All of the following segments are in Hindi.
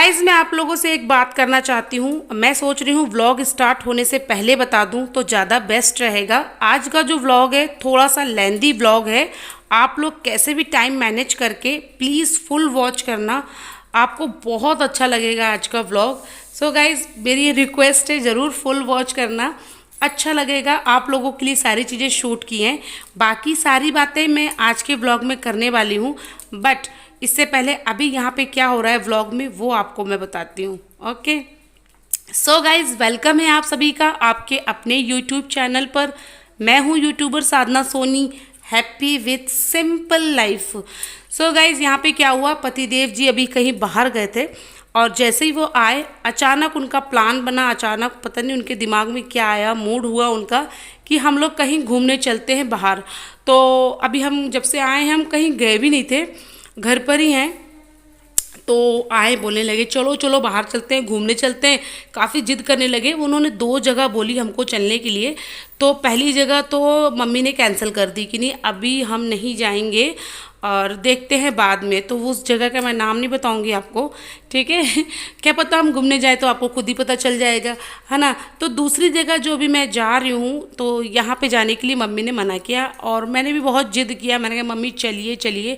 गाइज मैं आप लोगों से एक बात करना चाहती हूँ। मैं सोच रही हूँ व्लॉग स्टार्ट होने से पहले बता दूँ तो ज़्यादा बेस्ट रहेगा। आज का जो व्लॉग है थोड़ा सा लेंदी व्लॉग है। आप लोग कैसे भी टाइम मैनेज करके प्लीज़ फुल वॉच करना, आपको बहुत अच्छा लगेगा आज का व्लॉग। सो गाइज मेरी ये रिक्वेस्ट है, ज़रूर फुल वॉच करना, अच्छा लगेगा। आप लोगों के लिए सारी चीज़ें शूट की हैं, बाकी सारी बातें मैं आज के व्लॉग में करने वाली हूँ। बट इससे पहले अभी यहाँ पे क्या हो रहा है व्लॉग में वो आपको मैं बताती हूँ। ओके, सो गाइज वेलकम है आप सभी का आपके अपने यूट्यूब चैनल पर। मैं हूँ YouTuber Sadhana Soni, happy with simple life. So guys यहाँ पे क्या हुआ, पतिदेव जी अभी कहीं बाहर गए थे और जैसे ही वो आए अचानक उनका प्लान बना। अचानक पता नहीं उनके दिमाग में क्या आया, मूड हुआ उनका कि हम लोग कहीं घूमने चलते हैं बाहर। तो अभी हम जब से आए हैं हम कहीं गए भी नहीं थे, घर पर ही हैं। तो आए बोलने लगे चलो चलो बाहर चलते हैं, घूमने चलते हैं। काफ़ी जिद करने लगे। उन्होंने दो जगह बोली हमको चलने के लिए। तो पहली जगह तो मम्मी ने कैंसिल कर दी कि नहीं अभी हम नहीं जाएंगे और देखते हैं बाद में। तो उस जगह का मैं नाम नहीं बताऊंगी आपको, ठीक है। क्या पता हम घूमने जाए तो आपको खुद ही पता चल जाएगा, है ना। तो दूसरी जगह जो भी मैं जा रही हूँ तो यहाँ पे जाने के लिए मम्मी ने मना किया और मैंने भी बहुत जिद किया। मैंने कहा मम्मी चलिए चलिए,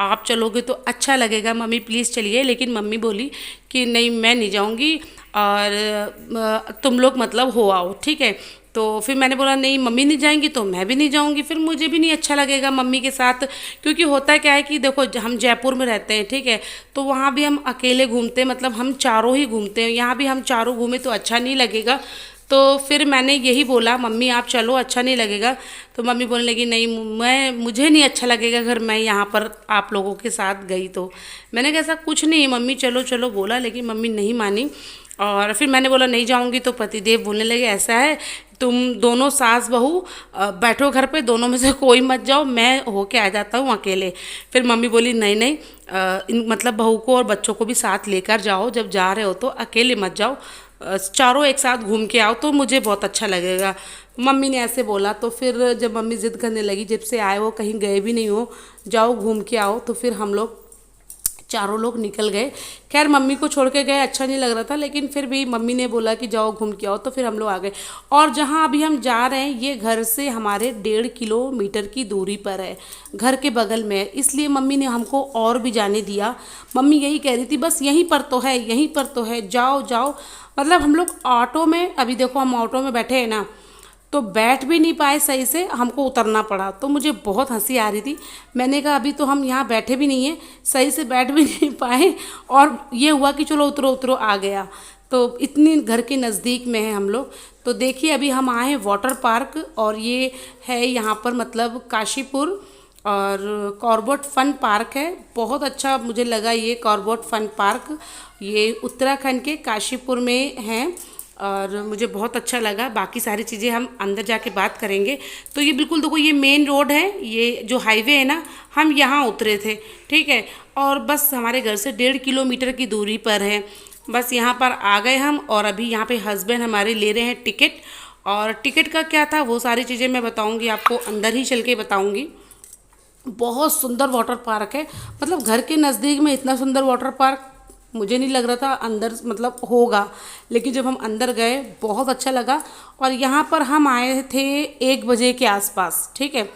आप चलोगे तो अच्छा लगेगा, मम्मी प्लीज़ चलिए। लेकिन मम्मी बोली कि नहीं मैं नहीं जाऊँगी और तुम लोग मतलब हो आओ, ठीक है। तो फिर मैंने बोला नहीं मम्मी नहीं जाएंगी तो मैं भी नहीं जाऊंगी, फिर मुझे भी नहीं अच्छा लगेगा मम्मी के साथ। क्योंकि होता क्या है कि देखो हम जयपुर में रहते हैं, ठीक है, तो वहाँ भी हम अकेले घूमते हैं, मतलब हम चारों ही घूमते हैं। यहाँ भी हम चारों घूमे तो अच्छा नहीं लगेगा। तो फिर मैंने यही बोला मम्मी आप चलो, अच्छा नहीं लगेगा। तो मम्मी बोलने लगी नहीं मुझे नहीं अच्छा लगेगा अगर मैं यहाँ पर आप लोगों के साथ गई तो। मैंने कहा ऐसा कुछ नहीं मम्मी चलो चलो बोला, लेकिन मम्मी नहीं मानी। और फिर मैंने बोला नहीं जाऊँगी। तो पतिदेव बोलने लगे ऐसा है तुम दोनों सास बहू बैठो घर पे, दोनों में से कोई मत जाओ, मैं होके आ जाता हूँ अकेले। फिर मम्मी बोली नहीं नहीं मतलब बहू को और बच्चों को भी साथ लेकर जाओ, जब जा रहे हो तो अकेले मत जाओ, चारों एक साथ घूम के आओ तो मुझे बहुत अच्छा लगेगा। मम्मी ने ऐसे बोला। तो फिर जब मम्मी ज़िद करने लगी, जब से आए वो कहीं गए भी नहीं हो, जाओ घूम के आओ, तो फिर हम लोग चारों लोग निकल गए। खैर मम्मी को छोड़ के गए, अच्छा नहीं लग रहा था, लेकिन फिर भी मम्मी ने बोला कि जाओ घूम के आओ, तो फिर हम लोग आ गए। और जहाँ अभी हम जा रहे हैं ये घर से हमारे 1.5 किलोमीटर की दूरी पर है, घर के बगल में है, इसलिए मम्मी ने हमको और भी जाने दिया। मम्मी यही कह रही थी बस यहीं पर तो है, यहीं पर तो है, जाओ जाओ। मतलब हम लोग ऑटो में, अभी देखो हम ऑटो में बैठे हैं ना, तो बैठ भी नहीं पाए सही से, हमको उतरना पड़ा। तो मुझे बहुत हंसी आ रही थी। मैंने कहा अभी तो हम यहाँ बैठे भी नहीं हैं, सही से बैठ भी नहीं पाए और ये हुआ कि चलो उतरो उतरो आ गया। तो इतनी घर के नज़दीक में है हम लोग। तो देखिए अभी हम आए हैं वाटर पार्क और ये है यहाँ पर मतलब काशीपुर और कॉर्बेट फन पार्क है। बहुत अच्छा मुझे लगा ये कॉर्बेट फन पार्क, ये उत्तराखंड के काशीपुर में है और मुझे बहुत अच्छा लगा। बाकी सारी चीज़ें हम अंदर जाके बात करेंगे। तो ये बिल्कुल देखो ये मेन रोड है, ये जो हाईवे है ना, हम यहाँ उतरे थे, ठीक है। और बस हमारे घर से 1.5 किलोमीटर की दूरी पर है, बस यहाँ पर आ गए हम। और अभी यहाँ पे हस्बैंड हमारे ले रहे हैं टिकट, और टिकट का क्या था वो सारी चीज़ें मैं बताऊँगी आपको, अंदर ही चल के बताऊँगी। बहुत सुंदर वाटर पार्क है, मतलब घर के नज़दीक में इतना सुंदर वाटर पार्क मुझे नहीं लग रहा था अंदर मतलब होगा, लेकिन जब हम अंदर गए बहुत अच्छा लगा। और यहाँ पर हम आए थे 1 बजे के आसपास, ठीक है,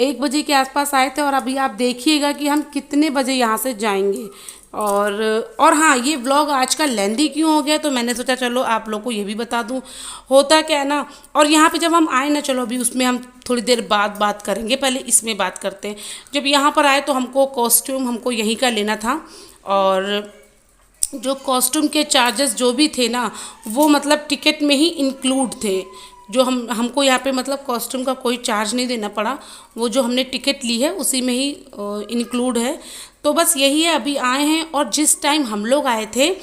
1 बजे के आसपास आए थे। और अभी आप देखिएगा कि हम कितने बजे यहाँ से जाएंगे। और हाँ, ये व्लॉग आज का लेंदी क्यों हो गया, तो मैंने सोचा चलो आप लोग को ये भी बता दूँ। होता क्या है ना, और यहाँ पे जब हम आए ना, चलो अभी उसमें हम थोड़ी देर बाद बात करेंगे, पहले इसमें बात करते हैं। जब यहाँ पर आए तो हमको कॉस्ट्यूम हमको यहीं का लेना था, और जो कॉस्ट्यूम के चार्जेस जो भी थे ना वो मतलब टिकट में ही इंक्लूड थे। जो हमको यहाँ पे मतलब कॉस्ट्यूम का कोई चार्ज नहीं देना पड़ा, वो जो हमने टिकट ली है उसी में ही इंक्लूड है। तो बस यही है, अभी आए हैं। और जिस टाइम हम लोग आए थे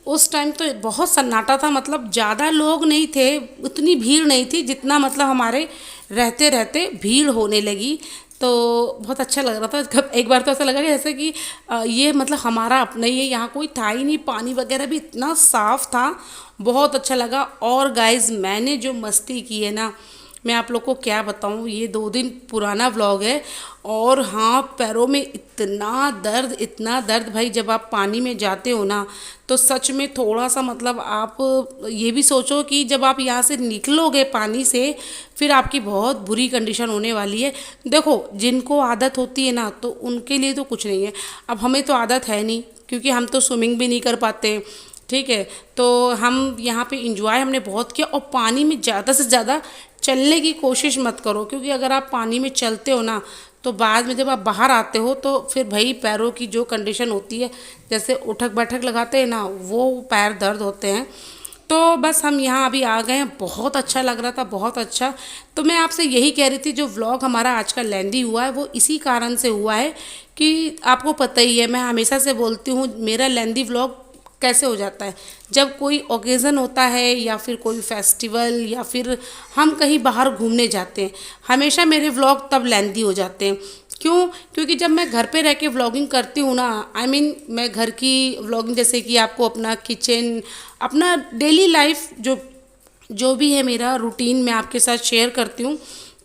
उस टाइम तो बहुत सन्नाटा था, मतलब ज़्यादा लोग नहीं थे, उतनी भीड़ नहीं थी जितना मतलब हमारे रहते रहते भीड़ होने लगी। तो बहुत अच्छा लग रहा था। कब एक बार तो ऐसा लगा कि जैसे कि ये मतलब हमारा अपना ही है, यहाँ कोई था ही नहीं, पानी वगैरह भी इतना साफ़ था, बहुत अच्छा लगा। और गाइस मैंने जो मस्ती की है ना, मैं आप लोग को क्या बताऊं, ये 2 दिन पुराना व्लॉग है। और हाँ, पैरों में इतना दर्द भाई, जब आप पानी में जाते हो ना तो सच में थोड़ा सा मतलब आप ये भी सोचो कि जब आप यहाँ से निकलोगे पानी से, फिर आपकी बहुत बुरी कंडीशन होने वाली है। देखो, जिनको आदत होती है ना तो उनके लिए तो कुछ नहीं है। अब हमें तो आदत है नहीं, क्योंकि हम तो स्विमिंग भी नहीं कर पाते। ठीक है, तो हम यहाँ पे इंजॉय हमने बहुत किया। और पानी में ज़्यादा से ज़्यादा चलने की कोशिश मत करो, क्योंकि अगर आप पानी में चलते हो ना तो बाद में जब आप बाहर आते हो तो फिर भाई पैरों की जो कंडीशन होती है, जैसे उठक बैठक लगाते हैं ना, वो पैर दर्द होते हैं। तो बस हम यहाँ अभी आ गए हैं, बहुत अच्छा लग रहा था, बहुत अच्छा। तो मैं आपसे यही कह रही थी, जो व्लॉग हमारा आज का लेंदी हुआ है वो इसी कारण से हुआ है कि आपको पता ही है, मैं हमेशा से बोलती हूँ मेरा लेंदी व्लॉग कैसे हो जाता है, जब कोई ओकेज़न होता है या फिर कोई फेस्टिवल या फिर हम कहीं बाहर घूमने जाते हैं, हमेशा मेरे व्लॉग तब लेंदी हो जाते हैं। क्यों? क्योंकि जब मैं घर पे रह के व्लॉगिंग करती हूँ ना, मैं घर की व्लॉगिंग, जैसे कि आपको अपना किचन, अपना डेली लाइफ जो जो भी है मेरा रूटीन मैं आपके साथ शेयर करती हूँ,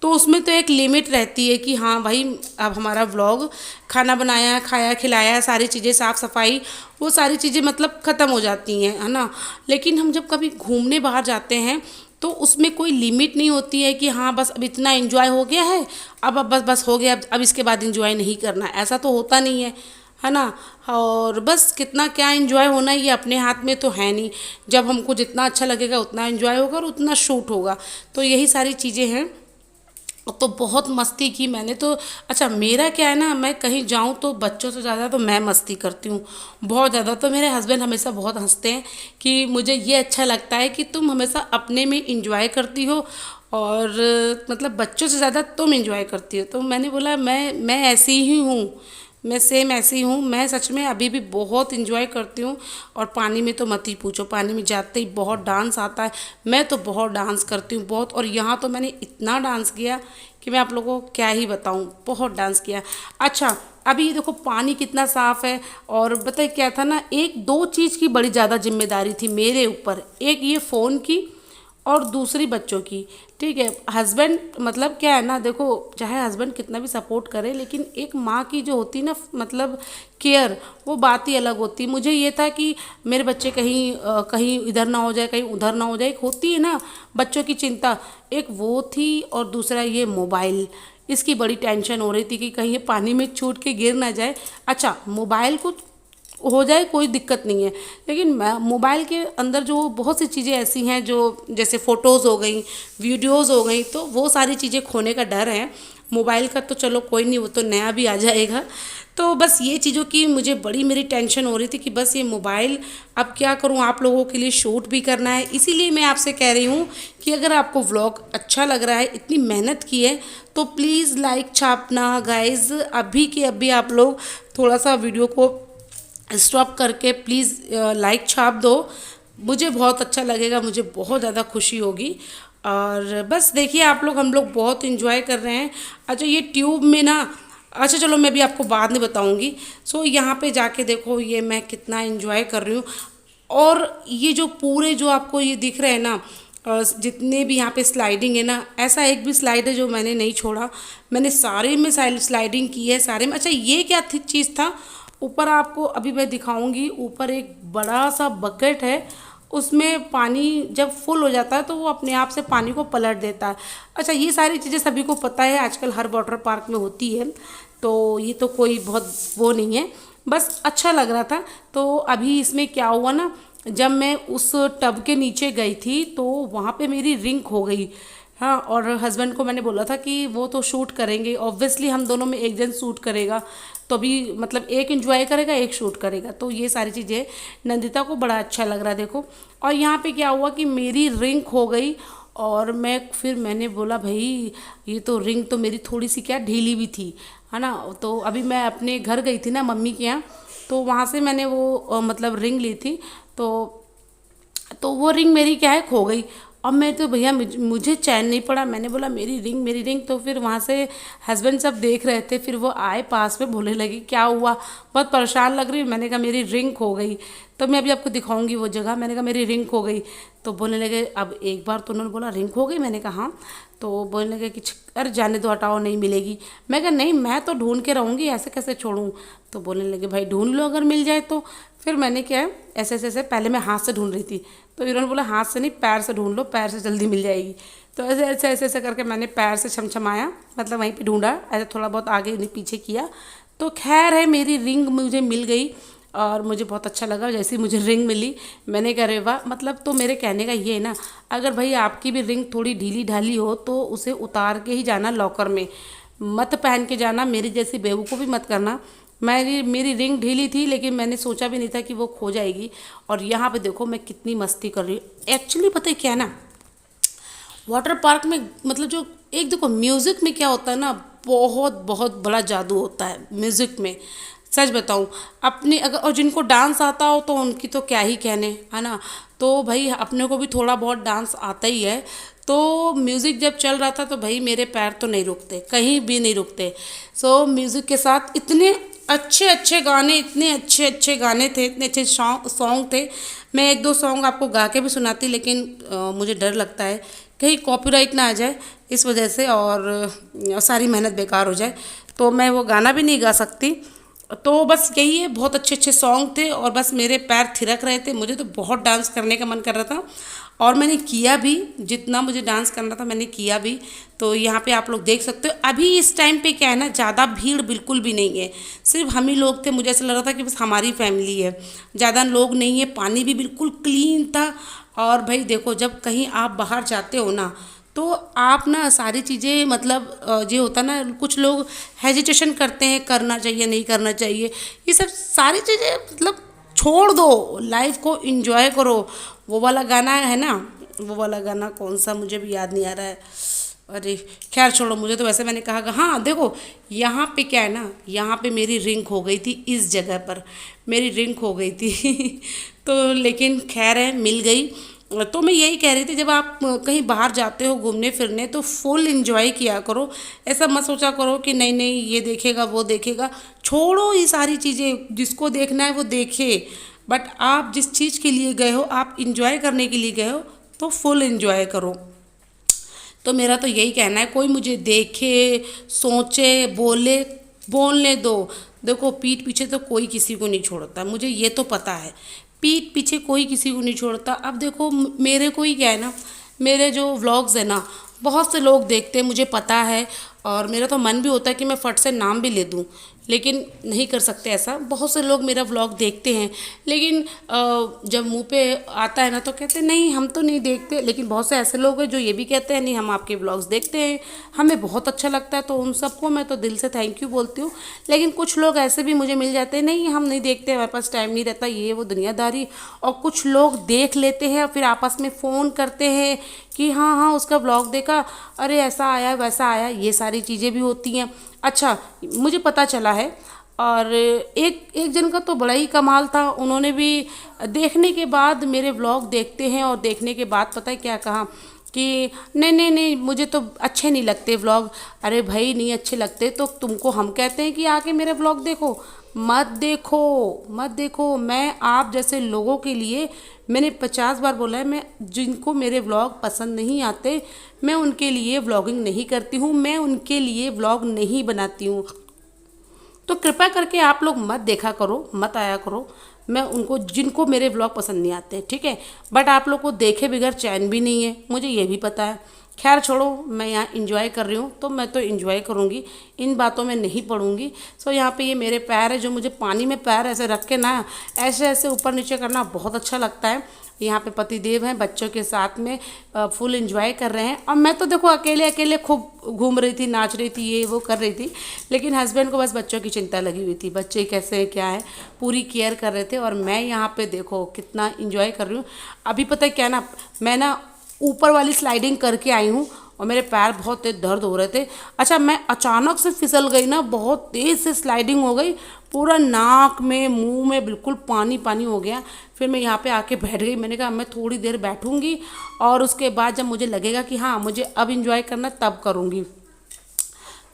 तो उसमें तो एक लिमिट रहती है कि हाँ भाई, अब हमारा व्लॉग, खाना बनाया, खाया, खिलाया, सारी चीज़ें, साफ़ सफाई, वो सारी चीज़ें मतलब ख़त्म हो जाती हैं, है ना। लेकिन हम जब कभी घूमने बाहर जाते हैं तो उसमें कोई लिमिट नहीं होती है कि हाँ बस अब इतना एंजॉय हो गया है, अब बस बस हो गया, अब इसके बाद एंजॉय नहीं करना, ऐसा तो होता नहीं है ना। और बस कितना क्या एंजॉय होना ये अपने हाथ में तो है नहीं। जब हमको जितना अच्छा लगेगा उतना एंजॉय होगा और उतना शूट होगा। तो यही सारी चीज़ें हैं। तो बहुत मस्ती की मैंने तो। अच्छा, मेरा क्या है ना, मैं कहीं जाऊं तो बच्चों से ज़्यादा तो मैं मस्ती करती हूँ, बहुत ज़्यादा। तो मेरे हस्बैंड हमेशा बहुत हंसते हैं कि मुझे ये अच्छा लगता है कि तुम हमेशा अपने में इंजॉय करती हो, और मतलब बच्चों से ज़्यादा तुम इंजॉय करती हो। तो मैंने बोला मैं ऐसी ही हूँ, मैं सेम ऐसी हूँ। मैं सच में अभी भी बहुत इंजॉय करती हूँ। और पानी में तो मत ही पूछो, पानी में जाते ही बहुत डांस आता है। मैं तो बहुत डांस करती हूँ, बहुत। और यहाँ तो मैंने इतना डांस किया कि मैं आप लोगों को क्या ही बताऊँ, बहुत डांस किया। अच्छा, अभी ये देखो पानी कितना साफ़ है। और बताइए क्या था ना, एक दो चीज़ की बड़ी ज़्यादा जिम्मेदारी थी मेरे ऊपर, एक ये फ़ोन की और दूसरी बच्चों की। ठीक है, हस्बैंड मतलब क्या है ना, देखो चाहे हस्बैंड कितना भी सपोर्ट करे, लेकिन एक माँ की जो होती है ना मतलब केयर, वो बात ही अलग होती है। मुझे ये था कि मेरे बच्चे कहीं इधर ना हो जाए, कहीं उधर ना हो जाए, एक होती है ना बच्चों की चिंता, एक वो थी। और दूसरा ये मोबाइल, इसकी बड़ी टेंशन हो रही थी कि कहीं ये पानी में छूट के गिर ना जाए। अच्छा, मोबाइल को हो जाए कोई दिक्कत नहीं है, लेकिन मोबाइल के अंदर जो बहुत सी चीज़ें ऐसी हैं, जो जैसे फ़ोटोज़ हो गई, वीडियोज़ हो गई, तो वो सारी चीज़ें खोने का डर है। मोबाइल का तो चलो कोई नहीं, वो तो नया भी आ जाएगा। तो बस ये चीज़ों की मुझे बड़ी मेरी टेंशन हो रही थी कि बस ये मोबाइल, अब क्या करूँ, आप लोगों के लिए शूट भी करना है। इसीलिए मैं आपसे कह रही हूँ कि अगर आपको व्लॉग अच्छा लग रहा है, इतनी मेहनत की है, तो प्लीज़ लाइक छापना गाइज़, अभी के अभी आप लोग थोड़ा सा वीडियो को स्टॉप करके प्लीज़ लाइक छाप दो। मुझे बहुत अच्छा लगेगा, मुझे बहुत ज़्यादा खुशी होगी। और बस देखिए आप लोग, हम लोग बहुत इन्जॉय कर रहे हैं। अच्छा, ये ट्यूब में ना, अच्छा चलो मैं भी आपको बाद में बताऊंगी। सो यहाँ पे जाके देखो ये मैं कितना इन्जॉय कर रही हूँ। और ये जो पूरे जो आपको ये दिख रहे हैं ना, जितने भी यहाँ पे स्लाइडिंग है ना, ऐसा एक भी स्लाइड है जो मैंने नहीं छोड़ा, मैंने सारे में स्लाइडिंग की है, सारे में। अच्छा, ये क्या चीज़ था ऊपर, आपको अभी मैं दिखाऊंगी। ऊपर एक बड़ा सा बकेट है, उसमें पानी जब फुल हो जाता है तो वो अपने आप से पानी को पलट देता है। अच्छा, ये सारी चीज़ें सभी को पता है, आजकल हर वाटर पार्क में होती है, तो ये तो कोई बहुत वो नहीं है, बस अच्छा लग रहा था। तो अभी इसमें क्या हुआ ना, जब मैं उस टब के नीचे गई थी तो वहाँ पे मेरी रिंग खो गई। हाँ, और हस्बैंड को मैंने बोला था कि वो तो शूट करेंगे, ऑब्वियसली हम दोनों में एक जन शूट करेगा, तो अभी मतलब एक एंजॉय करेगा, एक शूट करेगा। तो ये सारी चीज़ें नंदिता को बड़ा अच्छा लग रहा है, देखो। और यहाँ पे क्या हुआ कि मेरी रिंग खो गई, और मैंने बोला भाई ये तो रिंग तो मेरी थोड़ी सी क्या ढीली भी थी, है ना। तो अभी मैं अपने घर गई थी ना मम्मी के यहाँ, तो वहाँ से मैंने वो मतलब रिंग ली थी। तो वो रिंग मेरी क्या है, खो गई। अब मैं तो भैया मुझे चैन नहीं पड़ा, मैंने बोला मेरी रिंग मेरी रिंग। तो फिर वहाँ से हस्बैंड सब देख रहे थे, फिर वो आए पास में, बोलने लगी क्या हुआ, बहुत परेशान लग रही। मैंने कहा मेरी रिंग खो गई। तो मैं अभी आपको दिखाऊंगी वो जगह। मैंने कहा मेरी रिंग खो गई। तो बोलने लगे, अब एक बार तो उन्होंने बोला रिंग खो गई, मैंने कहा हाँ। तो बोलने लगे कि अरे जाने दो, हटाओ, नहीं मिलेगी। मैं कहा नहीं, मैं तो ढूंढ के रहूँगी, ऐसे कैसे छोड़ूँ। तो बोलने लगे भाई ढूंढ लो अगर मिल जाए तो। फिर मैंने क्या है, ऐसे ऐसे ऐसे, पहले मैं हाथ से ढूंढ रही थी, तो इन्होंने बोला हाथ से नहीं, पैर से ढूंढ लो, पैर से जल्दी मिल जाएगी। तो ऐसे ऐसे ऐसे ऐसे करके मैंने पैर से छमछमाया, मतलब वहीं पे ढूंढा, ऐसे थोड़ा बहुत आगे पीछे किया। तो खैर है, मेरी रिंग मुझे मिल गई और मुझे बहुत अच्छा लगा जैसे ही मुझे रिंग मिली। मैंने कहा अरे वाह, मतलब तो मेरे कहने का ये है ना, अगर भाई आपकी भी रिंग थोड़ी ढीली ढाली हो तो उसे उतार के ही जाना लॉकर में, मत पहन के जाना, मेरी जैसी बेवकूफ़ी मत करना। मेरी रिंग ढीली थी लेकिन मैंने सोचा भी नहीं था कि वो खो जाएगी। और यहाँ पे देखो मैं कितनी मस्ती कर रही हूँ। एक्चुअली पता है क्या है ना, वाटर पार्क में मतलब जो एक देखो म्यूज़िक में क्या होता है ना, बहुत बहुत बड़ा जादू होता है म्यूज़िक में। सच बताऊँ, अपने अगर और जिनको डांस आता हो तो उनकी तो क्या ही कहने, है ना। तो भाई अपने को भी थोड़ा बहुत डांस आता ही है। तो म्यूज़िक जब चल रहा था तो भाई मेरे पैर तो नहीं रुकते, कहीं भी नहीं रुकते। सो म्यूज़िक के साथ इतने अच्छे अच्छे गाने, इतने अच्छे अच्छे गाने थे, इतने अच्छे सॉन्ग थे। मैं एक दो सॉन्ग आपको गा के भी सुनाती, लेकिन मुझे डर लगता है कहीं कॉपीराइट ना आ जाए इस वजह से, और सारी मेहनत बेकार हो जाए, तो मैं वो गाना भी नहीं गा सकती। तो बस यही है, बहुत अच्छे अच्छे सॉन्ग थे और बस मेरे पैर थिरक रहे थे। मुझे तो बहुत डांस करने का मन कर रहा था और मैंने किया भी, जितना मुझे डांस करना था मैंने किया भी। तो यहाँ पे आप लोग देख सकते हो, अभी इस टाइम पे क्या है ना, ज़्यादा भीड़ बिल्कुल भी नहीं है, सिर्फ हम ही लोग थे। मुझे ऐसा लग रहा था कि बस हमारी फैमिली है, ज़्यादा लोग नहीं है। पानी भी बिल्कुल क्लीन था। और भाई देखो, जब कहीं आप बाहर जाते हो ना, तो आप ना सारी चीज़ें मतलब ये होता ना, कुछ लोग हेजिटेशन करते हैं, करना चाहिए नहीं करना चाहिए, ये सब सारी चीज़ें मतलब छोड़ दो, लाइफ को एंजॉय करो। वो वाला गाना है ना, वो वाला गाना कौन सा मुझे भी याद नहीं आ रहा है, अरे खैर छोड़ो। मुझे तो वैसे मैंने कहा हाँ देखो, यहाँ पे क्या है ना, यहाँ पे मेरी रिंग खो गई थी, इस जगह पर मेरी रिंग खो गई थी तो लेकिन खैर है, मिल गई। तो मैं यही कह रही थी, जब आप कहीं बाहर जाते हो घूमने फिरने तो फुल एंजॉय किया करो। ऐसा मत सोचा करो कि नहीं नहीं ये देखेगा वो देखेगा, छोड़ो ये सारी चीज़ें, जिसको देखना है वो देखे। बट आप जिस चीज़ के लिए गए हो, आप इंजॉय करने के लिए गए हो, तो फुल एंजॉय करो। तो मेरा तो यही कहना है, कोई मुझे देखे, सोचे, बोले, बोलने दो। देखो पीठ पीछे तो कोई किसी को नहीं छोड़ता, मुझे ये तो पता है, पीठ पीछे कोई किसी को नहीं छोड़ता। अब देखो मेरे को ही क्या है ना, मेरे जो व्लॉग्स है ना, बहुत से लोग देखते हैं, मुझे पता है। और मेरा तो मन भी होता है कि मैं फट से नाम भी ले दूं, लेकिन नहीं कर सकते ऐसा। बहुत से लोग मेरा व्लॉग देखते हैं, लेकिन जब मुंह पे आता है ना तो कहते हैं नहीं हम तो नहीं देखते। लेकिन बहुत से ऐसे लोग हैं जो ये भी कहते हैं नहीं हम आपके व्लॉग्स देखते हैं, हमें बहुत अच्छा लगता है। तो उन सबको मैं तो दिल से थैंक यू बोलती हूँ। लेकिन कुछ लोग ऐसे भी मुझे मिल जाते हैं, नहीं हम नहीं देखते, हमारे पास टाइम नहीं रहता, ये वो दुनियादारी। और कुछ लोग देख लेते हैं और फिर आपस में फ़ोन करते हैं कि हाँ हाँ उसका व्लॉग देखा, अरे ऐसा आया वैसा आया, ये सारी चीज़ें भी होती हैं। अच्छा, मुझे पता चला है, और एक जन का तो बड़ा ही कमाल था, उन्होंने भी देखने के बाद, मेरे व्लॉग देखते हैं और देखने के बाद पता है क्या कहा कि नहीं नहीं नहीं मुझे तो अच्छे नहीं लगते व्लॉग। अरे भाई नहीं अच्छे लगते तो तुमको हम कहते हैं कि आके मेरे व्लॉग देखो? मत देखो, मत देखो। मैं आप जैसे लोगों के लिए, मैंने 50 बार बोला है, मैं जिनको मेरे व्लॉग पसंद नहीं आते मैं उनके लिए व्लॉगिंग नहीं करती हूँ, मैं उनके लिए व्लॉग नहीं बनाती हूँ। तो कृपया करके आप लोग मत देखा करो, मत आया करो। मैं उनको, जिनको मेरे व्लॉग पसंद नहीं आते, ठीक है। बट आप लोग को देखे बगैर चैन भी नहीं है, मुझे ये भी पता है। खैर छोड़ो, मैं यहाँ इंजॉय कर रही हूँ तो मैं तो इंजॉय करूँगी, इन बातों में नहीं पड़ूंगी। सो यहाँ पे ये मेरे पैर है, जो मुझे पानी में पैर ऐसे रख के ना ऐसे ऐसे ऊपर नीचे करना बहुत अच्छा लगता है। यहाँ पे पतिदेव हैं बच्चों के साथ में, फुल एंजॉय कर रहे हैं। और मैं तो देखो अकेले अकेले खूब घूम रही थी, नाच रही थी, ये वो कर रही थी। लेकिन हस्बैंड को बस बच्चों की चिंता लगी हुई थी, बच्चे कैसे हैं क्या है, पूरी केयर कर रहे थे। और मैं यहाँ पे देखो कितना इंजॉय कर रही हूँ। अभी पता है क्या ना, मैं ना ऊपर वाली स्लाइडिंग करके आई हूँ और मेरे पैर बहुत तेज दर्द हो रहे थे। अच्छा, मैं अचानक से फिसल गई ना, बहुत तेज़ से स्लाइडिंग हो गई, पूरा नाक में मुंह में बिल्कुल पानी पानी हो गया। फिर मैं यहाँ पे आके बैठ गई, मैंने कहा मैं थोड़ी देर बैठूंगी और उसके बाद जब मुझे लगेगा कि हाँ मुझे अब इंजॉय करना तब करूँगी।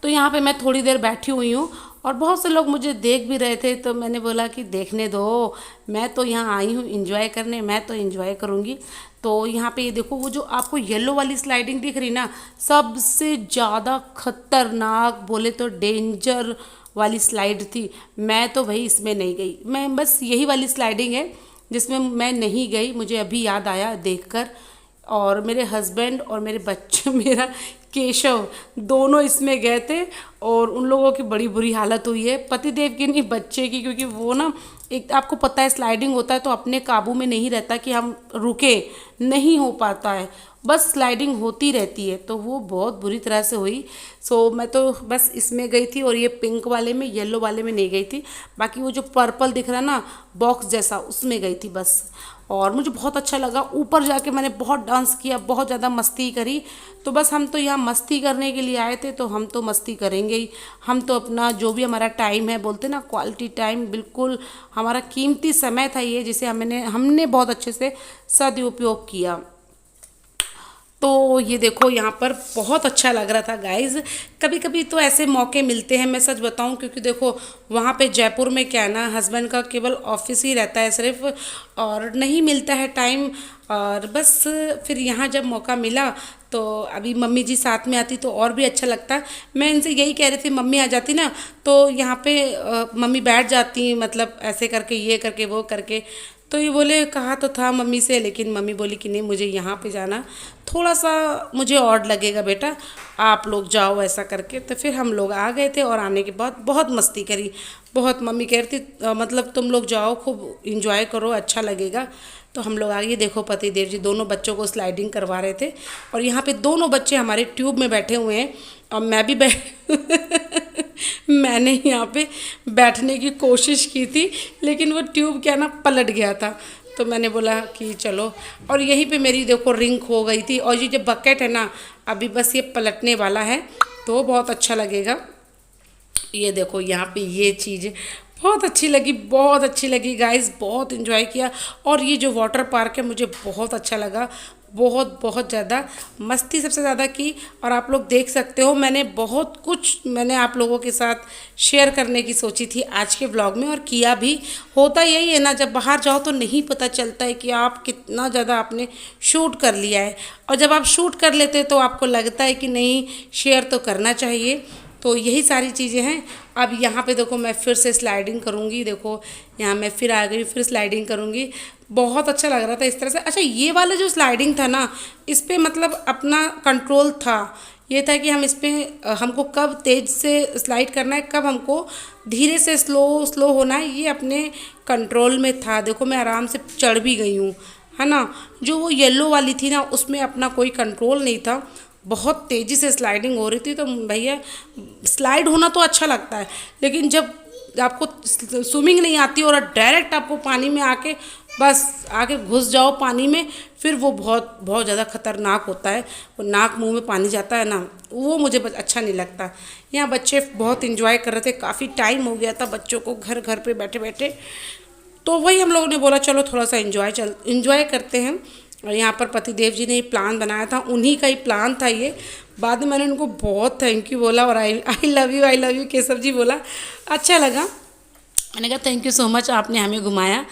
तो यहाँ पे मैं थोड़ी देर बैठी हुई हूँ और बहुत से लोग मुझे देख भी रहे थे, तो मैंने बोला कि देखने दो, मैं तो यहाँ आई हूँ एंजॉय करने, मैं तो एंजॉय करूँगी। तो यहाँ पे ये देखो, वो जो आपको येलो वाली स्लाइडिंग दिख रही ना, सबसे ज़्यादा खतरनाक बोले तो डेंजर वाली स्लाइड थी। मैं तो भाई इसमें नहीं गई, मैं बस यही वाली स्लाइडिंग है जिसमें मैं नहीं गई, मुझे अभी याद आया देखकर। और मेरे हस्बैंड और मेरे बच्चे मेरा केशव दोनों इसमें गए थे और उन लोगों की बड़ी बुरी हालत हुई है, पतिदेव की नहीं बच्चे की, क्योंकि वो ना, एक आपको पता है स्लाइडिंग होता है तो अपने काबू में नहीं रहता कि हम रुके, नहीं हो पाता है, बस स्लाइडिंग होती रहती है। तो वो बहुत बुरी तरह से हुई। सो मैं तो बस इसमें गई थी और ये पिंक वाले में, येलो वाले में नहीं गई थी। बाकी वो जो पर्पल दिख रहा ना बॉक्स जैसा, उसमें गई थी बस। और मुझे बहुत अच्छा लगा, ऊपर जाके मैंने बहुत डांस किया, बहुत ज़्यादा मस्ती करी। तो बस हम तो यहाँ मस्ती करने के लिए आए थे, तो हम तो मस्ती करेंगे ही। हम तो अपना जो भी हमारा टाइम है, बोलते ना क्वालिटी टाइम, बिल्कुल हमारा कीमती समय था ये, जिसे हमने बहुत अच्छे से सदुपयोग किया। तो ये देखो यहाँ पर बहुत अच्छा लग रहा था गाइज़। कभी कभी तो ऐसे मौके मिलते हैं, मैं सच बताऊँ, क्योंकि देखो वहाँ पे जयपुर में क्या है ना, हस्बैंड का केवल ऑफिस ही रहता है सिर्फ, और नहीं मिलता है टाइम। और बस फिर यहाँ जब मौका मिला तो अभी मम्मी जी साथ में आती तो और भी अच्छा लगता। मैं इनसे यही कह रही थी, मम्मी आ जाती ना तो यहाँ पे मम्मी बैठ जाती, मतलब ऐसे करके, ये करके, वो करके। तो ये बोले, कहा तो था मम्मी से, लेकिन मम्मी बोली कि नहीं, मुझे यहाँ पे जाना थोड़ा सा मुझे ऑड लगेगा बेटा, आप लोग जाओ ऐसा करके। तो फिर हम लोग आ गए थे और आने के बाद बहुत मस्ती करी, बहुत। मम्मी कह रही थी मतलब तुम लोग जाओ, खूब इंजॉय करो, अच्छा लगेगा। तो हम लोग आ गए। देखो पति देव जी दोनों बच्चों को स्लाइडिंग करवा रहे थे और यहाँ पे दोनों बच्चे हमारे ट्यूब में बैठे हुए हैं और मैं भी मैंने यहाँ पे बैठने की कोशिश की थी, लेकिन वो ट्यूब क्या ना पलट गया था। तो मैंने बोला कि चलो, और यहीं पे मेरी देखो रिंग खो गई थी। और ये जो बकेट है ना, अभी बस ये पलटने वाला है तो बहुत अच्छा लगेगा। ये देखो यहाँ पे ये चीज़ बहुत अच्छी लगी, बहुत अच्छी लगी गाइस, बहुत इन्जॉय किया। और ये जो वाटर पार्क है मुझे बहुत अच्छा लगा, बहुत बहुत ज़्यादा मस्ती सबसे ज़्यादा की। और आप लोग देख सकते हो, मैंने बहुत कुछ मैंने आप लोगों के साथ शेयर करने की सोची थी आज के व्लॉग में, और किया भी। होता यही है ना, जब बाहर जाओ तो नहीं पता चलता है कि आप कितना ज़्यादा आपने शूट कर लिया है, और जब आप शूट कर लेते तो आपको लगता है कि नहीं, शेयर तो करना चाहिए। तो यही सारी चीज़ें हैं। अब यहाँ पे देखो मैं फिर से स्लाइडिंग करूँगी, देखो यहाँ मैं फिर आ गई, फिर स्लाइडिंग करूँगी। बहुत अच्छा लग रहा था इस तरह से। अच्छा, ये वाला जो स्लाइडिंग था ना, इस पर मतलब अपना कंट्रोल था, ये था कि हम इस पर हमको कब तेज़ से स्लाइड करना है, कब हमको धीरे से स्लो स्लो होना है, ये अपने कंट्रोल में था। देखो मैं आराम से चढ़ भी गई हूँ, है ना। जो वो येलो वाली थी ना, उसमें अपना कोई कंट्रोल नहीं था, बहुत तेज़ी से स्लाइडिंग हो रही थी। तो भैया, स्लाइड होना तो अच्छा लगता है, लेकिन जब आपको स्विमिंग नहीं आती और डायरेक्ट आपको पानी में आके बस आके घुस जाओ पानी में, फिर वो बहुत बहुत ज़्यादा खतरनाक होता है। वो नाक मुंह में पानी जाता है ना, वो मुझे अच्छा नहीं लगता। यहाँ बच्चे बहुत इंजॉय कर रहे थे, काफ़ी टाइम हो गया था बच्चों को घर घर पे बैठे बैठे। तो वही हम लोगों ने बोला चलो थोड़ा सा इंजॉय करते हैं। और यहाँ पर पतिदेव जी ने प्लान बनाया था, उन्हीं का ही प्लान था ये। बाद में मैंने उनको बहुत थैंक यू बोला और I love you Keshav ji बोला, अच्छा लगा। मैंने कहा थैंक यू सो मच, आपने हमें घुमाया।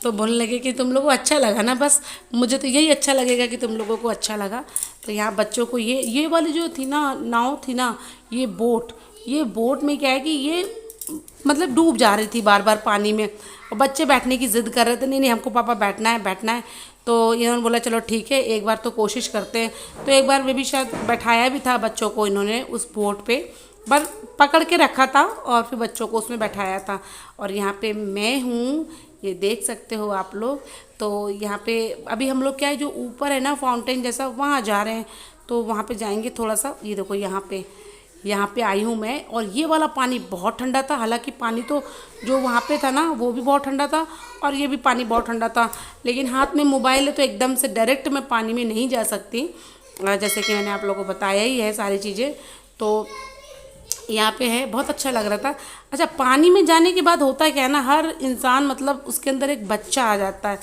तो बोलने लगे कि तुम लोगों को अच्छा लगा ना, बस मुझे तो यही अच्छा लगेगा कि तुम लोगों को अच्छा लगा। तो यहाँ बच्चों को ये वाली जो थी ना, नाव थी ना, ये बोट में क्या है कि ये मतलब डूब जा रही थी बार बार पानी में, और बच्चे बैठने की ज़िद कर रहे थे, नहीं नहीं हमको पापा बैठना है बैठना है। तो इन्होंने बोला चलो ठीक है, एक बार तो कोशिश करते हैं। तो एक बार वे भी शायद बैठाया भी था बच्चों को इन्होंने उस बोट पे, बस पकड़ के रखा था और फिर बच्चों को उसमें बैठाया था। और यहाँ पे मैं हूँ, ये देख सकते हो आप लोग। तो यहाँ पे अभी हम लोग क्या है, जो ऊपर है ना फाउंटेन जैसा, वहाँ जा रहे हैं। तो वहाँ पे जाएंगे थोड़ा सा। ये देखो यहाँ पे आई हूँ मैं, और ये वाला पानी बहुत ठंडा था। हालांकि पानी तो जो वहाँ पे था ना वो भी बहुत ठंडा था, और ये भी पानी बहुत ठंडा था। लेकिन हाथ में मोबाइल है तो एकदम से डायरेक्ट मैं पानी में नहीं जा सकती, जैसे कि मैंने आप लोगों को बताया ही है सारी चीज़ें। तो यहाँ पे है, बहुत अच्छा लग रहा था। अच्छा, पानी में जाने के बाद होता है क्या है ना, हर इंसान मतलब उसके अंदर एक बच्चा आ जाता है।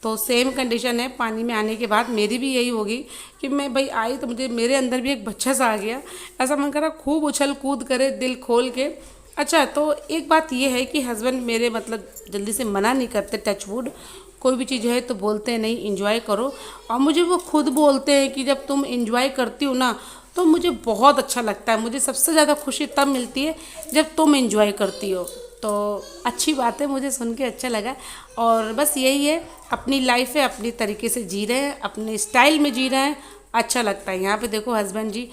तो सेम कंडीशन है पानी में आने के बाद मेरी भी यही होगी कि मैं भाई आई तो मुझे मेरे अंदर भी एक बच्चा सा आ गया, ऐसा मन करा खूब उछल कूद करे दिल खोल के। अच्छा, तो एक बात ये है कि हस्बैंड मेरे मतलब जल्दी से मना नहीं करते, टच वुड, कोई भी चीज़ है तो बोलते हैं नहीं इंजॉय करो। और मुझे वो खुद बोलते हैं कि जब तुम इंजॉय करती हो ना तो मुझे बहुत अच्छा लगता है, मुझे सबसे ज़्यादा खुशी तब मिलती है जब तुम इंजॉय करती हो। तो अच्छी बात है, मुझे सुन के अच्छा लगा। और बस यही है, अपनी लाइफ है, अपनी तरीके से जी रहे हैं, अपने स्टाइल में जी रहे हैं, अच्छा लगता है। यहाँ पे देखो हस्बैंड जी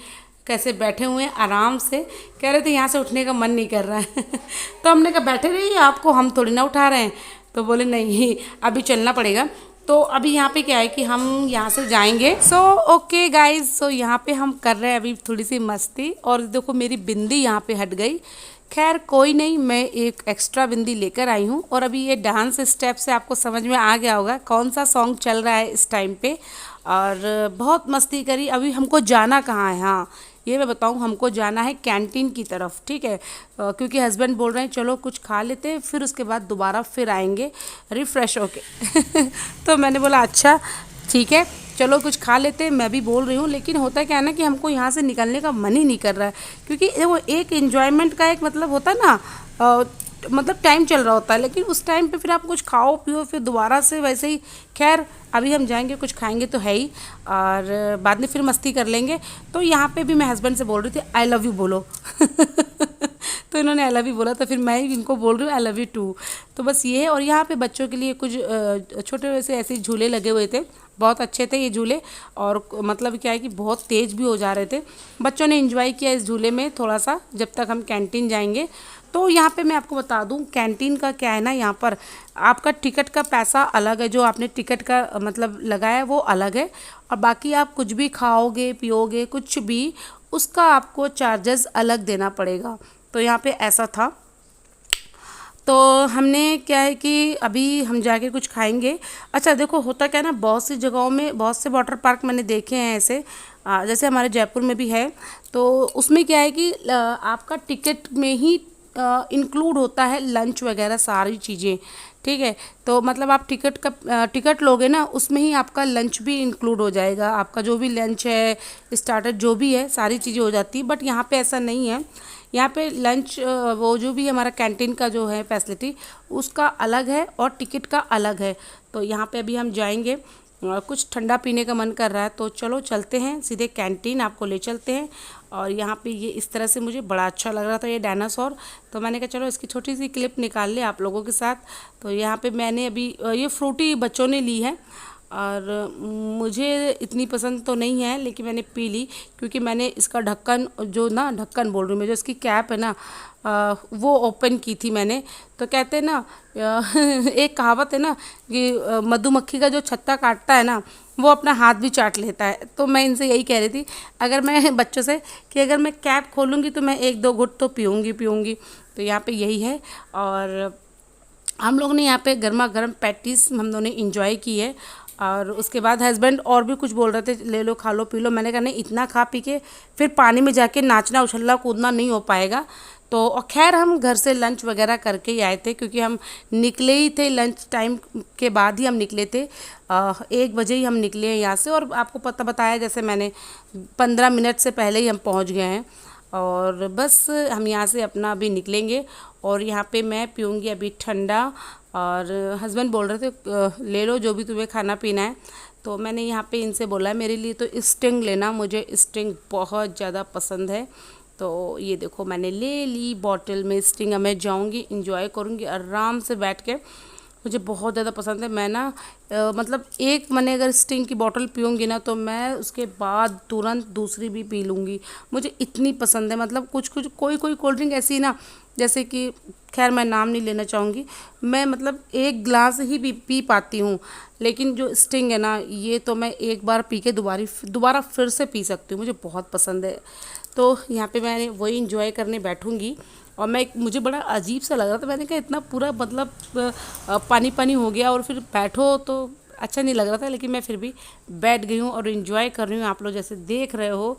कैसे बैठे हुए हैं आराम से, कह रहे थे यहाँ से उठने का मन नहीं कर रहा है तो हमने कहा बैठे रहिए, आपको हम थोड़ी ना उठा रहे हैं। तो बोले नहीं अभी चलना पड़ेगा। तो अभी यहाँ पे क्या है कि हम यहाँ से जाएंगे। सो ओके गाइज, सो यहाँ पे हम कर रहे हैं अभी थोड़ी सी मस्ती। और देखो मेरी बिंदी यहाँ पे हट गई, खैर कोई नहीं, मैं एक एक्स्ट्रा बिंदी लेकर आई हूँ। और अभी ये डांस स्टेप से आपको समझ में आ गया होगा कौन सा सॉन्ग चल रहा है इस टाइम पे। और बहुत मस्ती करी। अभी हमको जाना कहाँ है, हाँ ये मैं बताऊँ, हमको जाना है कैंटीन की तरफ, ठीक है। क्योंकि हस्बैंड बोल रहे हैं चलो कुछ खा लेते हैं, फिर उसके बाद दोबारा फिर आएंगे रिफ़्रेश होके तो मैंने बोला अच्छा ठीक है चलो कुछ खा लेते हैं, मैं भी बोल रही हूँ। लेकिन होता क्या है ना कि हमको यहाँ से निकलने का मन ही नहीं कर रहा है, क्योंकि वो एक एन्जॉयमेंट का एक मतलब होता है ना, मतलब टाइम चल रहा होता है, लेकिन उस टाइम पे फिर आप कुछ खाओ पियो फिर दोबारा से वैसे ही। खैर अभी हम जाएंगे कुछ खाएंगे तो है ही, और बाद में फिर मस्ती कर लेंगे। तो यहाँ पे भी मैं हस्बैंड से बोल रही थी आई लव यू बोलो तो इन्होंने आई लव यू बोला, तो फिर मैं ही इनको बोल रही हूँ आई लव यू टू। तो बस ये है। और यहाँ पे बच्चों के लिए कुछ छोटे वैसे ऐसे झूले लगे हुए थे, बहुत अच्छे थे ये झूले। और मतलब क्या है कि बहुत तेज़ भी हो जा रहे थे, बच्चों ने एंजॉय किया इस झूले में थोड़ा सा, जब तक हम कैंटीन जाएंगे। तो यहाँ पे मैं आपको बता दूँ कैंटीन का क्या है ना, यहाँ पर आपका टिकट का पैसा अलग है, जो आपने टिकट का मतलब लगाया है वो अलग है। और बाकी आप कुछ भी खाओगे पियोगे कुछ भी, उसका आपको चार्जेस अलग देना पड़ेगा। तो यहाँ पे ऐसा था। तो हमने क्या है कि अभी हम जाके कुछ खाएंगे। अच्छा देखो होता क्या है ना, बहुत सी जगहों में बहुत से वाटर पार्क मैंने देखे हैं ऐसे, जैसे हमारे जयपुर में भी है। तो उसमें क्या है कि आपका टिकट में ही इंक्लूड होता है लंच वगैरह सारी चीज़ें, ठीक है। तो मतलब आप टिकट लोगे ना, उसमें ही आपका लंच भी इंक्लूड हो जाएगा, आपका जो भी लंच है स्टार्टर जो भी है सारी चीज़ें हो जाती है। बट यहाँ पे ऐसा नहीं है, यहाँ पे लंच वो जो भी हमारा कैंटीन का जो है फैसिलिटी उसका अलग है और टिकट का अलग है। तो यहाँ पे अभी हम जाएंगे, कुछ ठंडा पीने का मन कर रहा है, तो चलो चलते हैं सीधे कैंटीन, आपको ले चलते हैं। और यहाँ पे ये इस तरह से मुझे बड़ा अच्छा लग रहा था ये डायनासोर, तो मैंने कहा चलो इसकी छोटी सी क्लिप निकाल ले आप लोगों के साथ। तो यहाँ पे मैंने अभी ये फ्रूटी बच्चों ने ली है, और मुझे इतनी पसंद तो नहीं है, लेकिन मैंने पी ली क्योंकि मैंने इसका ढक्कन, जो ना ढक्कन बोल रही हूँ मैं, जो इसकी कैप है ना वो ओपन की थी मैंने। तो कहते हैं ना एक कहावत है ना कि मधुमक्खी का जो छत्ता काटता है ना वो अपना हाथ भी चाट लेता है। तो मैं इनसे यही कह रही थी, अगर मैं बच्चों से, कि अगर मैं कैप खोलूँगी तो मैं एक दो घुट तो पीऊँगी। तो यहाँ पे यही है। और हम लोग ने यहाँ पे गर्मा गर्म पैटीज हम लोगों ने इंजॉय की है। और उसके बाद हस्बैंड और भी कुछ बोल रहे थे, ले लो खा लो पी लो। मैंने कहा नहीं, इतना खा पी के फिर पानी में जाके नाचना उछलना कूदना नहीं हो पाएगा। तो और खैर हम घर से लंच वगैरह करके ही आए थे, क्योंकि हम निकले ही थे लंच टाइम के बाद ही हम निकले थे, 1 बजे ही हम निकले हैं यहाँ से। और आपको पता बताया जैसे मैंने 15 मिनट से पहले ही हम पहुँच गए हैं। और बस हम यहाँ से अपना अभी निकलेंगे। और यहाँ पे मैं पीऊँगी अभी ठंडा, और हस्बैंड बोल रहे थे ले लो जो भी तुम्हें खाना पीना है। तो मैंने यहाँ पे इनसे बोला है मेरे लिए तो स्टिंग लेना, मुझे स्टिंग बहुत ज़्यादा पसंद है। तो ये देखो मैंने ले ली बॉटल में स्टिंग, अब मैं जाऊँगी इंजॉय करूँगी आराम से बैठ के, मुझे बहुत ज़्यादा पसंद है। मैं ना मतलब एक मैंने अगर स्टिंग की बॉटल पीऊँगी ना तो मैं उसके बाद तुरंत दूसरी भी पी लूँगी, मुझे इतनी पसंद है। मतलब कुछ कुछ कोई कोल्ड ड्रिंक ऐसी ना, जैसे कि खैर मैं नाम नहीं लेना चाहूँगी, मैं मतलब एक ग्लास ही पी पाती हूँ। लेकिन जो स्टिंग है ना, ये तो मैं एक बार पी के दोबारा फिर से पी सकती हूँ, मुझे बहुत पसंद है। तो यहाँ पे मैंने वही इंजॉय करने बैठूँगी। और मुझे बड़ा अजीब सा लग रहा था, मैंने कहा इतना पूरा मतलब पानी पानी हो गया और फिर बैठो तो अच्छा नहीं लग रहा था, लेकिन मैं फिर भी बैठ गई हूँ और इन्जॉय कर रही हूँ, आप लोग जैसे देख रहे हो।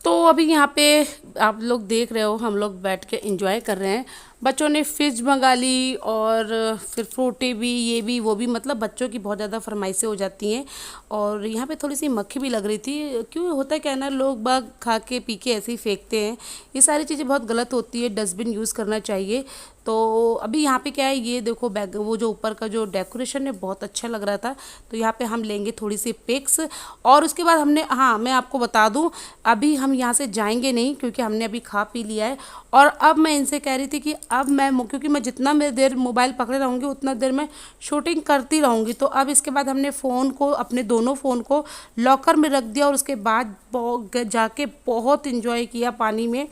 तो अभी यहाँ पे आप लोग देख रहे हो हम लोग बैठ के एंजॉय कर रहे हैं। बच्चों ने फ़िज मंगा ली और फिर फ्रूटी भी, ये भी वो भी, मतलब बच्चों की बहुत ज़्यादा फरमाइशें हो जाती हैं। और यहाँ पे थोड़ी सी मक्खी भी लग रही थी। क्यों होता है क्या है ना, लोग बाग खा के पी के ऐसे ही फेंकते हैं। ये सारी चीज़ें बहुत गलत होती है, डस्टबिन यूज़ करना चाहिए। तो अभी यहाँ पे क्या है, ये देखो बैग, वो जो ऊपर का जो डेकोरेशन है बहुत अच्छा लग रहा था। तो यहाँ पे हम लेंगे थोड़ी सी पिक्स और उसके बाद हमने, हाँ मैं आपको बता दूँ, अभी हम यहाँ से जाएंगे नहीं क्योंकि हमने अभी खा पी लिया है। और अब मैं इनसे कह रही थी कि अब मैं क्योंकि मैं जितना मेरी देर मोबाइल पकड़े रहूँगी उतना देर मैं शूटिंग करती रहूँगी। तो अब इसके बाद हमने फ़ोन को, अपने दोनों फ़ोन को लॉकर में रख दिया और उसके बाद जाके बहुत इन्जॉय किया पानी में।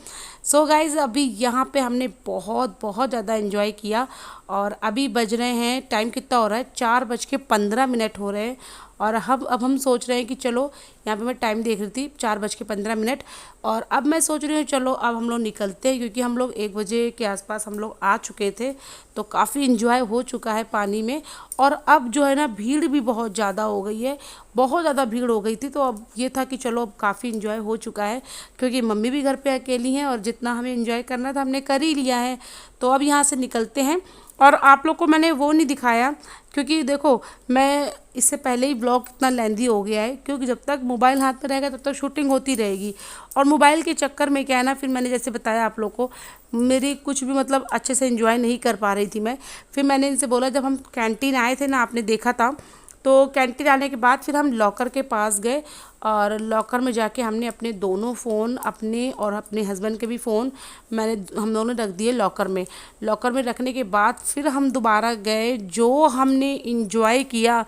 सो गाइज़ अभी यहाँ पे हमने बहुत बहुत ज़्यादा इन्जॉय किया। और अभी बज रहे हैं, टाइम कितना हो रहा है, 4:15 हो रहे हैं। और अब हम सोच रहे हैं कि चलो, यहाँ पे मैं टाइम देख रही थी 4:15। और अब मैं सोच रही हूँ चलो अब हम लोग निकलते हैं क्योंकि हम लोग 1 बजे के आसपास हम लोग आ चुके थे। तो काफ़ी इन्जॉय हो चुका है पानी में। और अब जो है ना, भीड़ भी बहुत ज़्यादा हो गई है, बहुत ज़्यादा भीड़ हो गई थी। तो अब ये था कि चलो अब काफ़ी इन्जॉय हो चुका है क्योंकि मम्मी भी घर पे अकेली हैं और जितना हमें इन्जॉय करना था हमने कर ही लिया है। तो अब यहाँ से निकलते हैं। और आप लोग को मैंने वो नहीं दिखाया क्योंकि देखो, मैं इससे पहले ही ब्लॉग इतना लेंदी हो गया है क्योंकि जब तक मोबाइल हाथ में रहेगा तब तक शूटिंग होती रहेगी। और मोबाइल के चक्कर में क्या है ना, फिर मैंने जैसे बताया आप लोग को, मेरी कुछ भी मतलब अच्छे से एंजॉय नहीं कर पा रही थी मैं। फिर मैंने इनसे बोला, जब हम कैंटीन आए थे ना, आपने देखा था, तो कैंटीन आने के बाद फिर हम लॉकर के पास गए और लॉकर में जाके हमने अपने दोनों फ़ोन, अपने और अपने हस्बैंड के भी फ़ोन, हम दोनों रख दिए लॉकर में। लॉकर में रखने के बाद फिर हम दोबारा गए। जो हमने इंजॉय किया,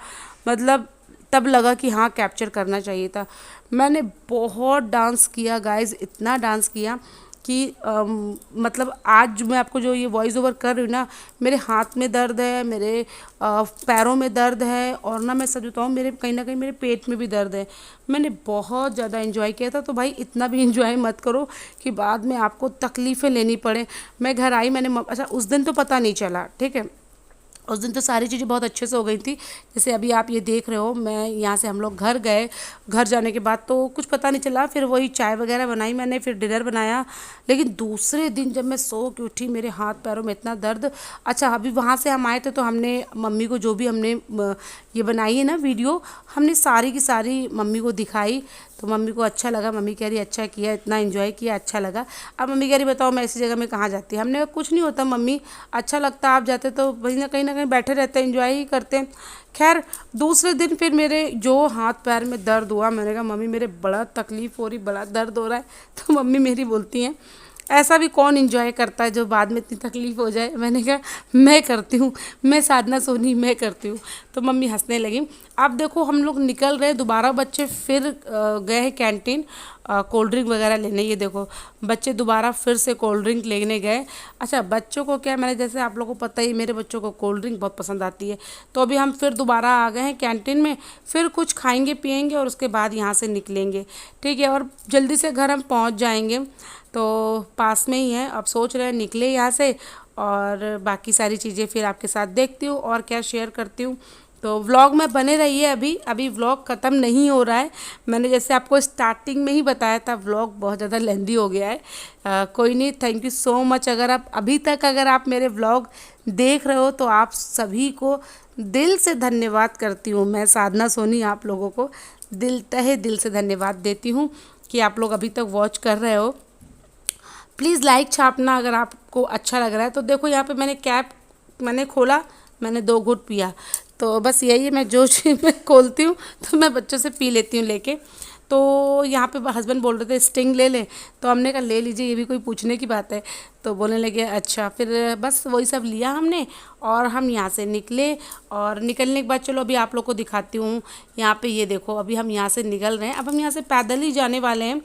मतलब तब लगा कि हाँ कैप्चर करना चाहिए था। मैंने बहुत डांस किया गाइस, इतना डांस किया कि मतलब आज जो मैं आपको जो ये वॉइस ओवर कर रही हूँ ना, मेरे हाथ में दर्द है, मेरे पैरों में दर्द है और ना मैं सच बताऊँ, मेरे कहीं ना कहीं मेरे पेट में भी दर्द है। मैंने बहुत ज़्यादा एंजॉय किया था। तो भाई इतना भी एंजॉय मत करो कि बाद में आपको तकलीफ़ें लेनी पड़े। मैं घर आई, मैंने अच्छा उस दिन तो पता नहीं चला, ठीक है, उस दिन तो सारी चीज़ें बहुत अच्छे से हो गई थी। जैसे अभी आप ये देख रहे हो, मैं यहाँ से हम लोग घर गए, घर जाने के बाद तो कुछ पता नहीं चला। फिर वही चाय वगैरह बनाई मैंने, फिर डिनर बनाया। लेकिन दूसरे दिन जब मैं सो के उठी, मेरे हाथ पैरों में इतना दर्द। अच्छा अभी वहाँ से हम आए थे तो हमने मम्मी को जो भी हमने ये बनाई है ना वीडियो, हमने सारी की सारी मम्मी को दिखाई। तो मम्मी को अच्छा लगा, मम्मी कह रही अच्छा किया, इतना एंजॉय किया, अच्छा लगा। अब मम्मी कह रही बताओ मैं ऐसी जगह में कहाँ जाती। हमने कहा कुछ नहीं होता मम्मी, अच्छा लगता, आप जाते तो वही ना कहीं बैठे रहते, एंजॉय ही करते हैं। खैर दूसरे दिन फिर मेरे जो हाथ पैर में दर्द हुआ, मैंने कहा मम्मी मेरे बड़ा तकलीफ़ हो रही, बड़ा दर्द हो रहा है। तो मम्मी मेरी बोलती हैं ऐसा भी कौन एंजॉय करता है जो बाद में इतनी तकलीफ़ हो जाए। मैंने कहा मैं करती हूँ, मैं साधना सोनी मैं करती हूँ। तो मम्मी हंसने लगी। अब देखो हम लोग निकल रहे हैं, दोबारा बच्चे फिर गए हैं कैंटीन कोल्ड ड्रिंक वगैरह लेने। ये देखो बच्चे दोबारा फिर से कोल्ड ड्रिंक लेने गए। अच्छा बच्चों को क्या, मैंने जैसे आप लोगों को पता ही, मेरे बच्चों को कोल्ड ड्रिंक बहुत पसंद आती है। तो अभी हम फिर दोबारा आ गए हैं कैंटीन में, फिर कुछ खाएंगे पिएंगे और उसके बाद यहाँ से निकलेंगे, ठीक है। और जल्दी से घर हम पहुँच जाएंगे, तो पास में ही है। अब सोच रहे हैं निकले यहाँ से और बाकी सारी चीज़ें फिर आपके साथ देखती हूँ और क्या शेयर करती हूँ। तो व्लॉग में बने रहिए। अभी व्लॉग ख़त्म नहीं हो रहा है। मैंने जैसे आपको स्टार्टिंग में ही बताया था, व्लॉग बहुत ज़्यादा लेंदी हो गया है। कोई नहीं, थैंक यू सो मच। अगर आप अभी तक अगर आप मेरे व्लॉग देख रहे हो तो आप सभी को दिल से धन्यवाद करती हूँ। मैं साधना सोनी आप लोगों को तहे दिल से धन्यवाद देती हूँ कि आप लोग अभी तक वॉच कर रहे हो। प्लीज़ लाइक छापना अगर आपको अच्छा लग रहा है। तो देखो यहाँ पे मैंने कैप मैंने खोला, मैंने 2 घूंट पिया। तो बस यही है, मैं जो चीज़ मैं खोलती हूँ तो मैं बच्चों से पी लेती हूँ लेके। तो यहाँ पे हस्बैंड बोल रहे थे स्टिंग ले लें, तो हमने कहा ले लीजिए, ये भी कोई पूछने की बात है। तो बोलने लगे अच्छा। फिर बस वही सब लिया हमने और हम यहाँ से निकले। और निकलने के बाद चलो अभी आप लोग को दिखाती हूँ। यहाँ पे ये देखो, अभी हम यहाँ से निकल रहे हैं। अब हम यहाँ से पैदल ही जाने वाले हैं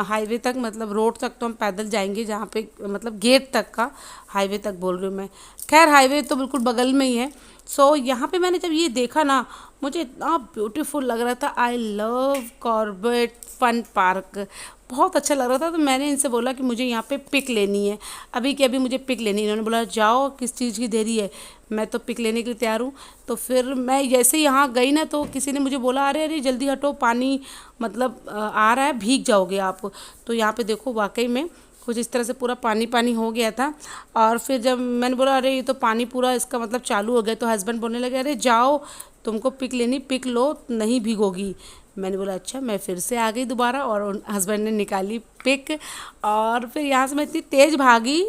हाईवे तक, मतलब रोड तक तो हम पैदल जाएंगे, जहाँ पे मतलब गेट तक का, हाईवे तक बोल रही हूँ मैं। खैर हाईवे तो बिल्कुल बगल में ही है। सो यहाँ पे मैंने जब ये देखा ना, मुझे इतना ब्यूटीफुल लग रहा था। I love Corbett fun park, बहुत अच्छा लग रहा था। तो मैंने इनसे बोला कि मुझे यहाँ पे पिक लेनी है, अभी कि अभी मुझे पिक लेनी है। इन्होंने बोला जाओ, किस चीज़ की देरी है, मैं तो पिक लेने के लिए तैयार हूँ। तो फिर मैं जैसे यहाँ गई ना, तो किसी ने मुझे बोला अरे अरे जल्दी हटो, पानी मतलब आ रहा है, भीग जाओगे आप। तो यहाँ पे देखो वाकई में कुछ इस तरह से पूरा पानी पानी हो गया था। और फिर जब मैंने बोला अरे ये तो पानी पूरा इसका मतलब चालू हो गया, तो हस्बैंड बोलने लगे अरे जाओ तुमको पिक लेनी पिक लो, नहीं भीगोगी। मैंने बोला अच्छा। मैं फिर से आ गई दोबारा और हस्बैंड ने निकाली पिक, और फिर यहाँ से मैं इतनी तेज़ भागी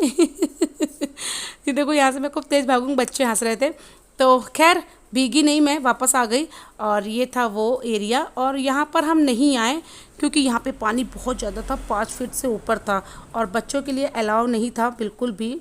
कि देखो यहाँ से मैं खूब तेज़ भागूंगी, बच्चे हंस रहे थे। तो खैर भीगी नहीं, मैं वापस आ गई। और ये था वो एरिया, और यहाँ पर हम नहीं आए क्योंकि यहाँ पे पानी बहुत ज़्यादा था, 5 फीट से ऊपर था, और बच्चों के लिए अलाउ नहीं था, बिल्कुल भी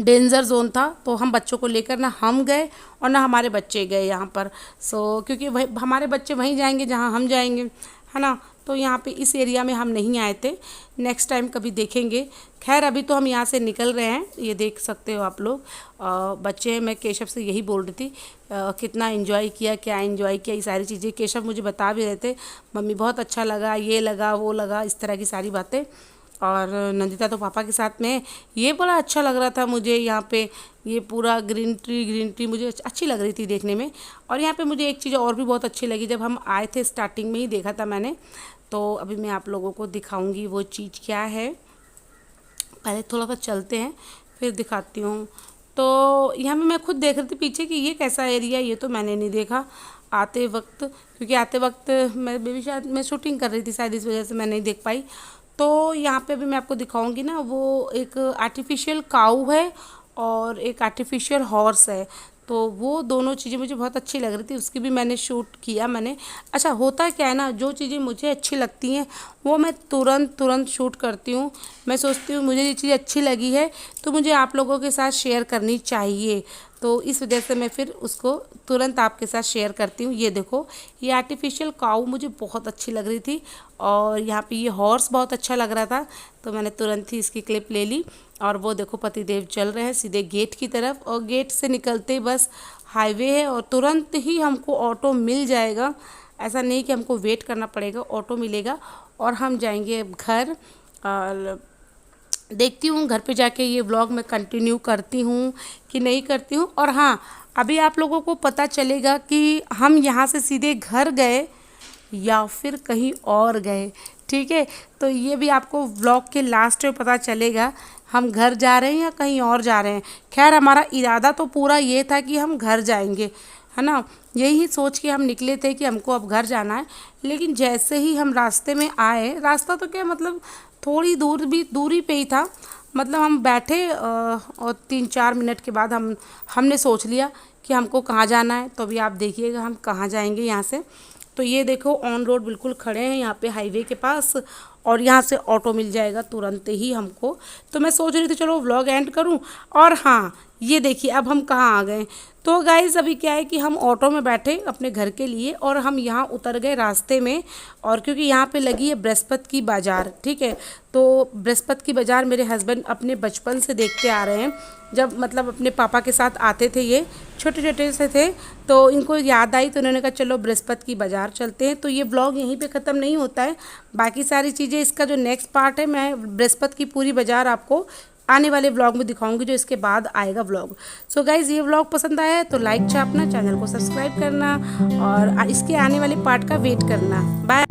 डेंजर जोन था। तो हम बच्चों को लेकर ना हम गए और ना हमारे बच्चे गए यहाँ पर। क्योंकि वही हमारे बच्चे वहीं जाएंगे जहाँ हम जाएंगे, है ना। तो यहाँ पे इस एरिया में हम नहीं आए थे, नेक्स्ट टाइम कभी देखेंगे। खैर अभी तो हम यहाँ से निकल रहे हैं, ये देख सकते हो आप लोग। बच्चे, मैं केशव से यही बोल रही थी कितना एंजॉय किया, क्या एंजॉय किया, ये सारी चीज़ें केशव मुझे बता भी रहे थे, मम्मी बहुत अच्छा लगा, ये लगा वो लगा, इस तरह की सारी बातें। और नंदिता तो पापा के साथ में, ये बड़ा अच्छा लग रहा था मुझे यहाँ पे, ये पूरा ग्रीन ट्री मुझे अच्छी लग रही थी देखने में। और यहाँ पे मुझे एक चीज़ और भी बहुत अच्छी लगी, जब हम आए थे स्टार्टिंग में ही देखा था मैंने, तो अभी मैं आप लोगों को दिखाऊंगी वो चीज़ क्या है। पहले थोड़ा सा चलते हैं फिर दिखाती हूँ। तो यहाँ पे मैं खुद देख रही थी पीछे कि ये कैसा एरिया, ये तो मैंने नहीं देखा आते वक्त, क्योंकि आते वक्त मैं बेबी शायद मैं शूटिंग कर रही थी शायद, इस वजह से मैं नहीं देख पाई। तो यहाँ पे भी मैं आपको दिखाऊंगी ना, वो एक आर्टिफिशियल काऊ है और एक आर्टिफिशियल हॉर्स है। तो वो दोनों चीज़ें मुझे बहुत अच्छी लग रही थी, उसकी भी मैंने शूट किया मैंने। अच्छा होता क्या है ना, जो चीज़ें मुझे अच्छी लगती हैं वो मैं तुरंत शूट करती हूँ। मैं सोचती हूँ मुझे ये चीज़ अच्छी लगी है तो मुझे आप लोगों के साथ शेयर करनी चाहिए, तो इस वजह से मैं फिर उसको तुरंत आपके साथ शेयर करती हूँ। ये देखो, ये आर्टिफिशियल काऊ मुझे बहुत अच्छी लग रही थी, और यहाँ पे ये हॉर्स बहुत अच्छा लग रहा था, तो मैंने तुरंत ही इसकी क्लिप ले ली। और वो देखो पतिदेव चल रहे हैं सीधे गेट की तरफ, और गेट से निकलते ही बस हाईवे है, और तुरंत ही हमको ऑटो मिल जाएगा। ऐसा नहीं कि हमको वेट करना पड़ेगा, ऑटो मिलेगा और हम जाएंगे घर। और देखती हूँ घर पे जाके ये व्लॉग मैं कंटिन्यू करती हूँ कि नहीं करती हूँ। और हाँ, अभी आप लोगों को पता चलेगा कि हम यहाँ से सीधे घर गए या फिर कहीं और गए, ठीक है। तो ये भी आपको व्लॉग के लास्ट में पता चलेगा हम घर जा रहे हैं या कहीं और जा रहे हैं। खैर हमारा इरादा तो पूरा ये था कि हम घर जाएंगे, है ना। यही सोच के हम निकले थे कि हमको अब घर जाना है। लेकिन जैसे ही हम रास्ते में आए, रास्ता तो क्या मतलब थोड़ी दूरी पे ही था, मतलब हम बैठे और 3-4 मिनट के बाद हमने सोच लिया कि हमको कहाँ जाना है। तो अभी आप देखिएगा हम कहाँ जाएंगे यहाँ से। तो ये देखो ऑन रोड बिल्कुल खड़े हैं यहाँ पे हाईवे के पास, और यहाँ से ऑटो मिल जाएगा तुरंत ही हमको। तो मैं सोच रही थी चलो व्लॉग एंड करूँ। और हाँ, ये देखिए अब हम कहाँ आ गए। तो गाइज़ अभी क्या है कि हम ऑटो में बैठे अपने घर के लिए, और हम यहाँ उतर गए रास्ते में। और क्योंकि यहाँ पे लगी है बृहस्पति की बाज़ार, ठीक है। तो बृहस्पति की बाज़ार मेरे हस्बैंड अपने बचपन से देखते आ रहे हैं, जब मतलब अपने पापा के साथ आते थे, ये छोटे छोटे से थे, तो इनको याद आई तो उन्होंने कहा चलो बृहस्पति की बाज़ार चलते हैं। तो ये ब्लॉग यहीं पे ख़त्म नहीं होता है, बाकी सारी चीज़ें इसका जो नेक्स्ट पार्ट है, मैं बृहस्पति की पूरी बाज़ार आपको आने वाले व्लॉग में दिखाऊंगी, जो इसके बाद आएगा व्लॉग। सो गाइज़ ये व्लॉग पसंद आया है तो लाइक छापना, चैनल को सब्सक्राइब करना, और इसके आने वाले पार्ट का वेट करना। बाय।